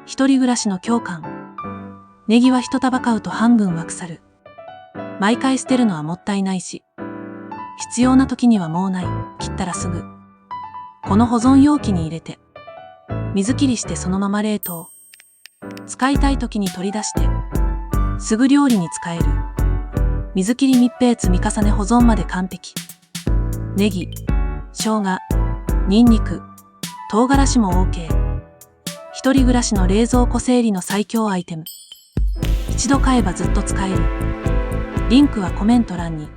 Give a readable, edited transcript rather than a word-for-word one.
一人暮らしの共感。ネギは一束買うと半分は腐る。毎回捨てるのはもったいないし、必要な時にはもうない。切ったらすぐ。この保存容器に入れて、水切りしてそのまま冷凍。使いたい時に取り出して、すぐ料理に使える。水切り密閉積み重ね保存まで完璧。ネギ、生姜、ニンニク、唐辛子も OK。一人暮らしの冷蔵庫整理の最強アイテム。一度買えばずっと使える。リンクはコメント欄に。